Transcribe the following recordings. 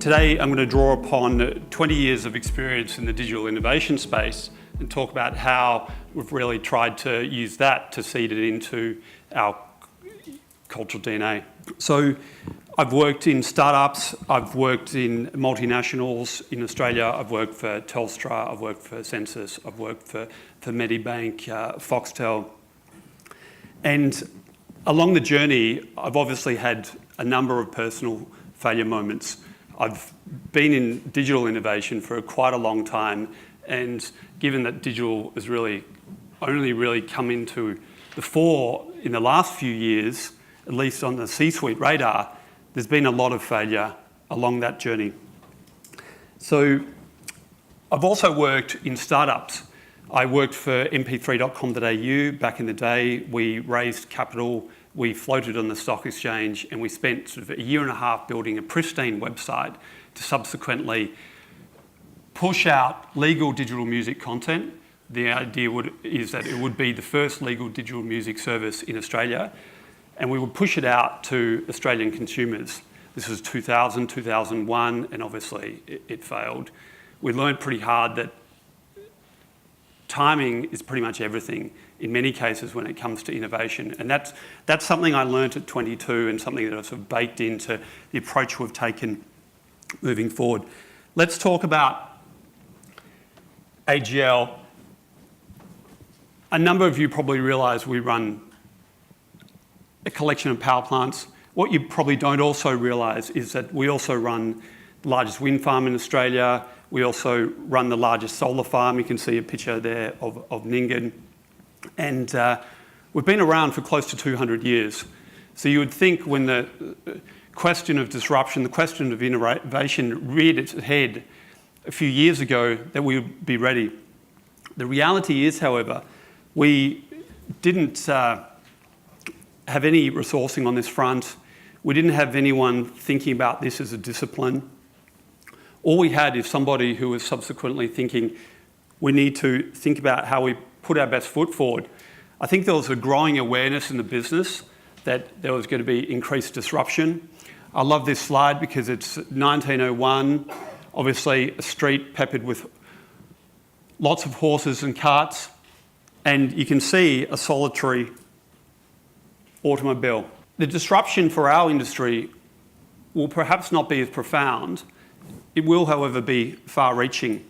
Today I'm going to draw upon 20 years of experience in the digital innovation space and talk about how we've really tried to use that to seed it into our cultural DNA. So I've worked in startups, I've worked in multinationals in Australia, I've worked for Telstra, I've worked for Census, I've worked for Medibank, Foxtel. And along the journey, I've obviously had a number of personal failure moments. I've been in digital innovation for quite a long time, and given that digital has only really come into the fore in the last few years, at least on the C-suite radar, there's been a lot of failure along that journey. So I've also worked in startups. I worked for mp3.com.au back in the day. We raised capital, we floated on the stock exchange, and we spent sort of a year and a half building a pristine website to subsequently push out legal digital music content. The idea is that it would be the first legal digital music service in Australia, and we would push it out to Australian consumers. This was 2000, 2001, and obviously it failed. We learned pretty hard that timing is pretty much everything in many cases when it comes to innovation. And that's something I learned at 22 and something that I've sort of baked into the approach we've taken moving forward. Let's talk about AGL. A number of you probably realise we run a collection of power plants. What you probably don't also realise is that we also run the largest wind farm in Australia. We also run the largest solar farm. You can see a picture there of Nyngan. And we've been around for close to 200 years. So you would think when the question of disruption, the question of innovation reared its head a few years ago, that we would be ready. The reality is, however, we didn't have any resourcing on this front. We didn't have anyone thinking about this as a discipline. All we had is somebody who was subsequently thinking, we need to think about how we put our best foot forward. I think there was a growing awareness in the business that there was going to be increased disruption. I love this slide because it's 1901, obviously a street peppered with lots of horses and carts, and you can see a solitary automobile. The disruption for our industry will perhaps not be as profound. It will, however, be far-reaching.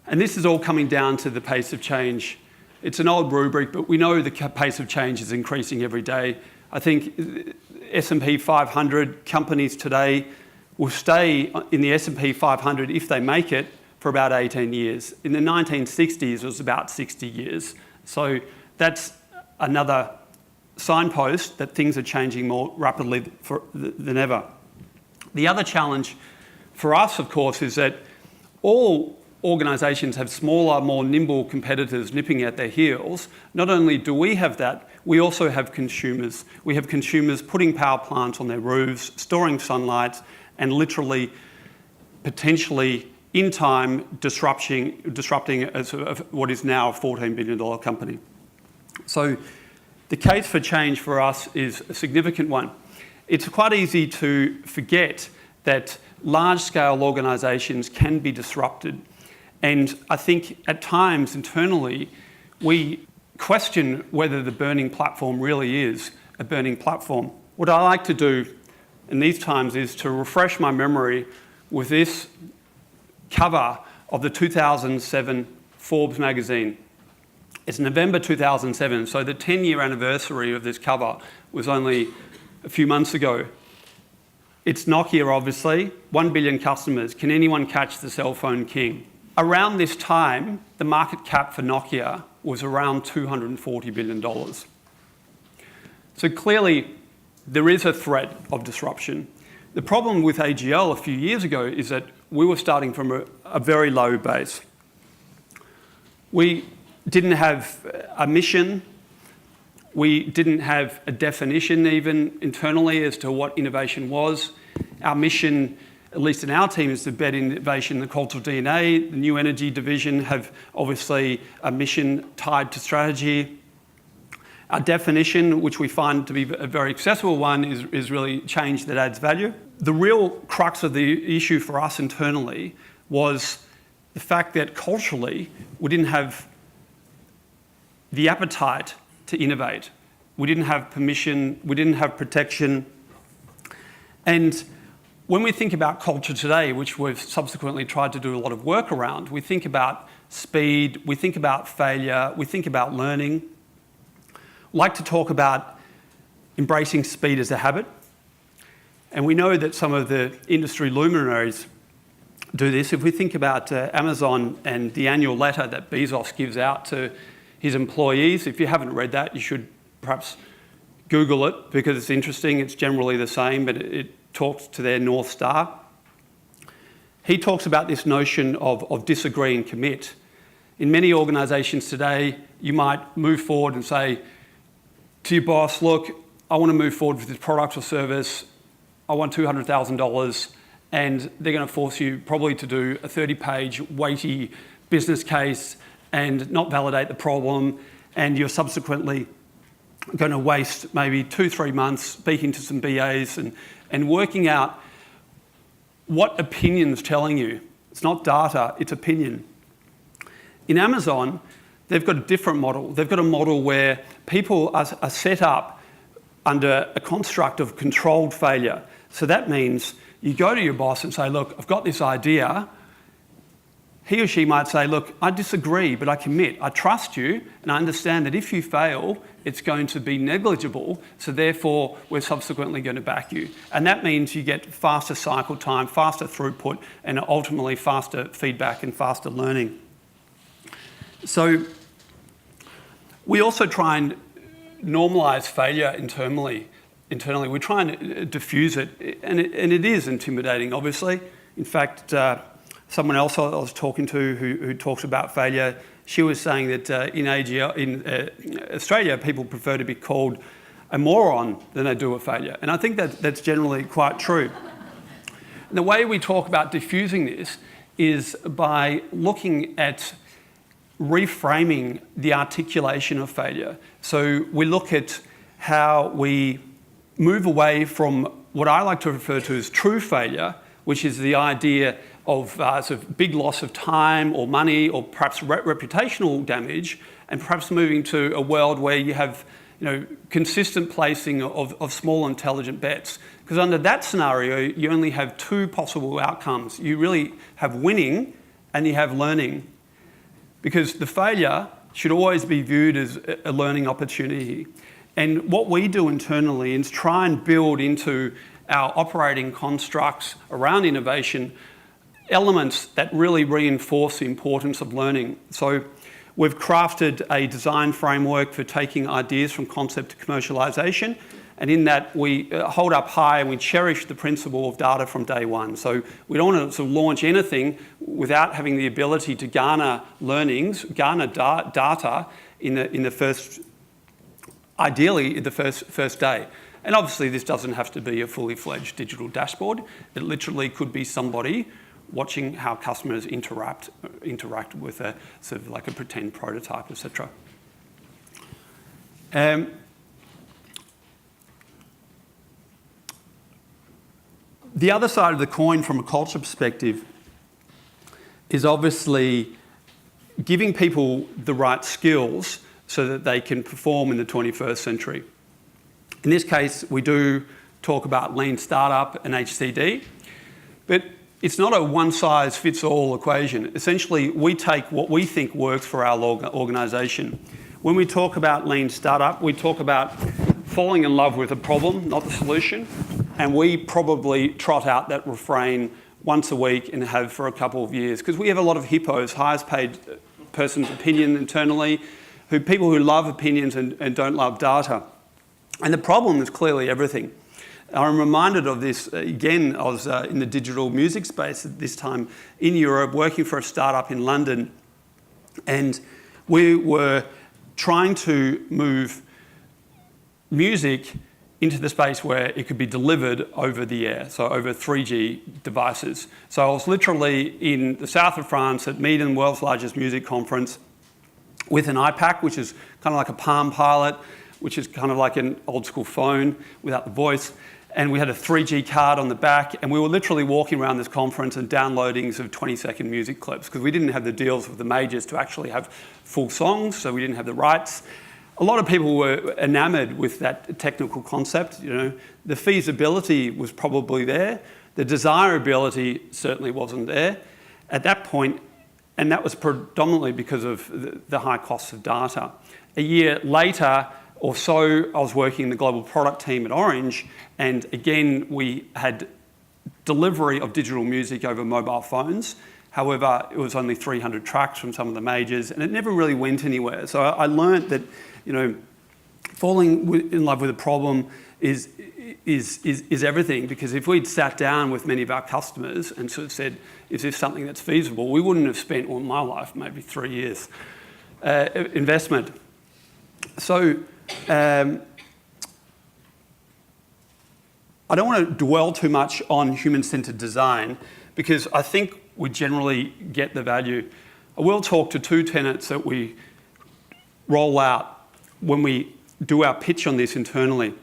And this is all coming down to the pace of change. It's an old rubric, but we know the pace of change is increasing every day. I think S&P 500 companies today will stay in the S&P 500 if they make it for about 18 years. In the 1960s, it was about 60 years. So that's another signpost that things are changing more rapidly than ever. The other challenge for us, of course, is that all organisations have smaller, more nimble competitors nipping at their heels. Not only do we have that, we also have consumers. We have consumers putting power plants on their roofs, storing sunlight, and literally, potentially, in time, disrupting what is now a $14 billion company. So the case for change for us is a significant one. It's quite easy to forget that large-scale organisations can be disrupted. And I think at times internally, we question whether the burning platform really is a burning platform. What I like to do in these times is to refresh my memory with this cover of the 2007 Forbes magazine. It's November 2007, so the 10-year anniversary of this cover was only a few months ago. It's Nokia, obviously, 1 billion customers. Can anyone catch the cell phone king? Around this time, the market cap for Nokia was around $240 billion. So clearly, there is a threat of disruption. The problem with AGL a few years ago is that we were starting from a very low base. We didn't have a mission. We didn't have a definition even internally as to what innovation was. Our mission, at least in our team, is to embed innovation in the cultural DNA. The new energy division have obviously a mission tied to strategy. Our definition, which we find to be a very accessible one, is really change that adds value. the real crux of the issue for us internally was the fact that culturally we didn't have the appetite to innovate. We didn't have permission, we didn't have protection. And when we think about culture today, which we've subsequently tried to do a lot of work around, we think about speed, we think about failure, we think about learning. We like to talk about embracing speed as a habit. And we know that some of the industry luminaries do this. If we think about Amazon and the annual letter that Bezos gives out to his employees, if you haven't read that, you should perhaps Google it because it's interesting. It's generally the same, but it talks to their North Star. He talks about this notion of disagree and commit. In many organisations today, you might move forward and say to your boss, look, I want to move forward with this product or service. I want $200,000, and they're going to force you probably to do a 30-page weighty business case and not validate the problem, and you're subsequently going to waste maybe 2-3 months speaking to some BAs and working out what opinion's telling you. It's not data, it's opinion. In Amazon, they've got a different model. They've got a model where people are set up under a construct of controlled failure. So that means you go to your boss and say, look, I've got this idea. He or she might say, look, I disagree, but I commit. I trust you, and I understand that if you fail, it's going to be negligible, so therefore we're subsequently going to back you. And that means you get faster cycle time, faster throughput, and ultimately faster feedback and faster learning. So we also try and normalise failure internally. We try and diffuse it, and it is intimidating, obviously. In fact, someone else I was talking to who talks about failure, she was saying that in AGL, in Australia, people prefer to be called a moron than they do a failure. And I think that's generally quite true. And the way we talk about diffusing this is by looking at reframing the articulation of failure. So we look at how we move away from what I like to refer to as true failure, which is the idea of sort of big loss of time or money or perhaps reputational damage, and perhaps moving to a world where you have consistent placing of small intelligent bets. Because under that scenario, you only have two possible outcomes. You really have winning and you have learning. Because the failure should always be viewed as a learning opportunity. And what we do internally is try and build into our operating constructs around innovation elements that really reinforce the importance of learning. So we've crafted a design framework for taking ideas from concept to commercialization, and in that we hold up high and we cherish the principle of data from day one. So we don't want to sort of launch anything without having the ability to garner learnings, garner data in the first, ideally the first day. And obviously this doesn't have to be a fully fledged digital dashboard. It literally could be somebody watching how customers interact with a sort of like a pretend prototype, etc. The other side of the coin from a culture perspective is obviously giving people the right skills so that they can perform in the 21st century. In this case, we do talk about lean startup and HCD, but it's not a one-size-fits-all equation. Essentially, we take what we think works for our organisation. When we talk about lean startup, we talk about falling in love with a problem, not the solution, and we probably trot out that refrain once a week and have for a couple of years, because we have a lot of hippos, highest paid person's opinion internally, people who love opinions and don't love data. And the problem is clearly everything. I'm reminded of this, again, I was in the digital music space at this time in Europe, working for a startup in London, and we were trying to move music into the space where it could be delivered over the air, so over 3G devices. So I was literally in the south of France at Meeden, the world's largest music conference, with an iPack, which is kind of like a Palm Pilot, which is kind of like an old school phone without the voice. and we had a 3G card on the back, and we were literally walking around this conference and downloadings of 20-second music clips because we didn't have the deals with the majors to actually have full songs, so we didn't have the rights. A lot of people were enamored with that technical concept. The feasibility was probably there. The desirability certainly wasn't there at that point, and that was predominantly because of the high costs of data. A year later or so, I was working in the global product team at Orange, and again, we had delivery of digital music over mobile phones. However, it was only 300 tracks from some of the majors, and it never really went anywhere. So I learned that, falling in love with a problem is everything, because if we'd sat down with many of our customers and sort of said, is this something that's feasible, we wouldn't have spent all my life, maybe 3 years, investment. So I don't want to dwell too much on human-centered design because I think we generally get the value. I will talk to two tenets that we roll out when we do our pitch on this internally.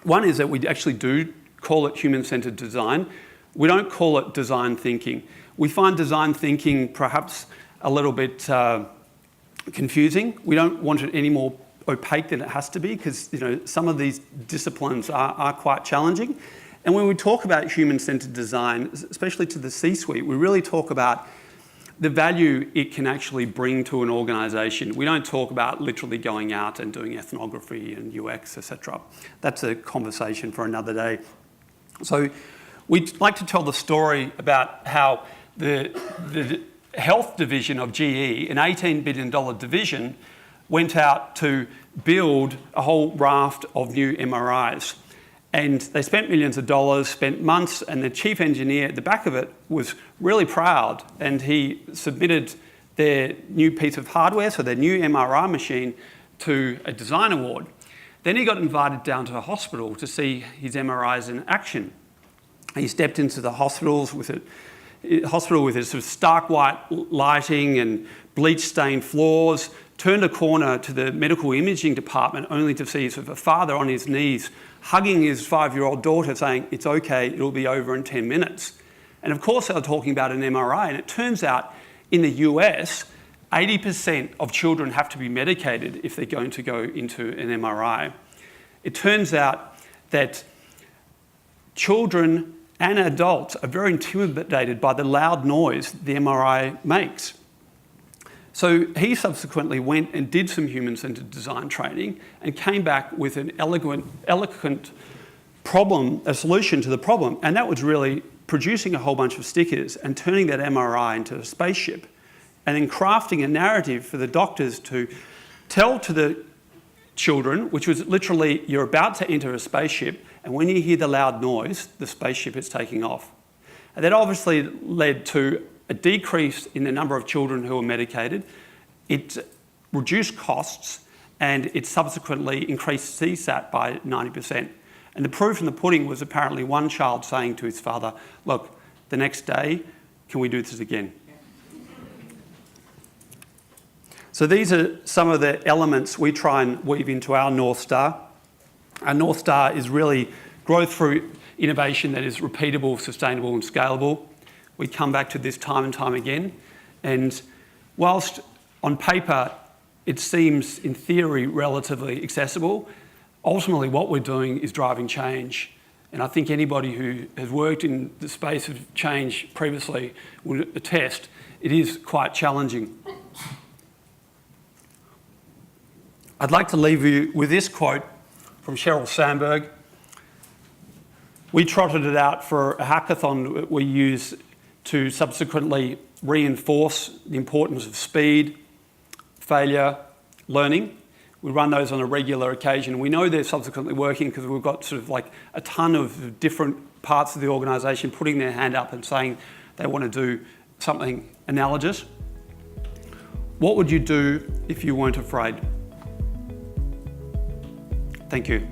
One is that we actually do call it human-centered design. We don't call it design thinking. We find design thinking perhaps a little bit confusing. We don't want it any more opaque than it has to be because some of these disciplines are quite challenging. And when we talk about human-centered design, especially to the C-suite, we really talk about the value it can actually bring to an organisation. We don't talk about literally going out and doing ethnography and UX, etc. That's a conversation for another day. So we'd like to tell the story about how the health division of GE, an $18 billion division, went out to build a whole raft of new MRIs. And they spent millions of dollars, spent months, and the chief engineer at the back of it was really proud. And he submitted their new piece of hardware, so their new MRI machine, to a design award. Then he got invited down to a hospital to see his MRIs in action. He stepped into the hospital with a sort of stark white lighting and bleach-stained floors, turned a corner to the medical imaging department only to see sort of a father on his knees hugging his 5-year-old daughter saying, it's okay, it'll be over in 10 minutes. And of course they were talking about an MRI, and it turns out in the US, 80% of children have to be medicated if they're going to go into an MRI. It turns out that children and adults are very intimidated by the loud noise the MRI makes. So he subsequently went and did some human-centered design training and came back with an eloquent problem, a solution to the problem, and that was really producing a whole bunch of stickers and turning that MRI into a spaceship and then crafting a narrative for the doctors to tell to the children, which was literally, you're about to enter a spaceship, and when you hear the loud noise, the spaceship is taking off. And that obviously led to a decrease in the number of children who were medicated. It reduced costs, and it subsequently increased CSAT by 90%. And the proof in the pudding was apparently one child saying to his father, look, the next day, can we do this again? So these are some of the elements we try and weave into our North Star. Our North Star is really growth through innovation that is repeatable, sustainable and scalable. We come back to this time and time again. And whilst on paper it seems in theory relatively accessible, ultimately what we're doing is driving change. And I think anybody who has worked in the space of change previously would attest it is quite challenging. I'd like to leave you with this quote from Sheryl Sandberg. We trotted it out for a hackathon that we use to subsequently reinforce the importance of speed, failure, learning. We run those on a regular occasion. We know they're subsequently working because we've got sort of like a ton of different parts of the organisation putting their hand up and saying they want to do something analogous. What would you do if you weren't afraid? Thank you.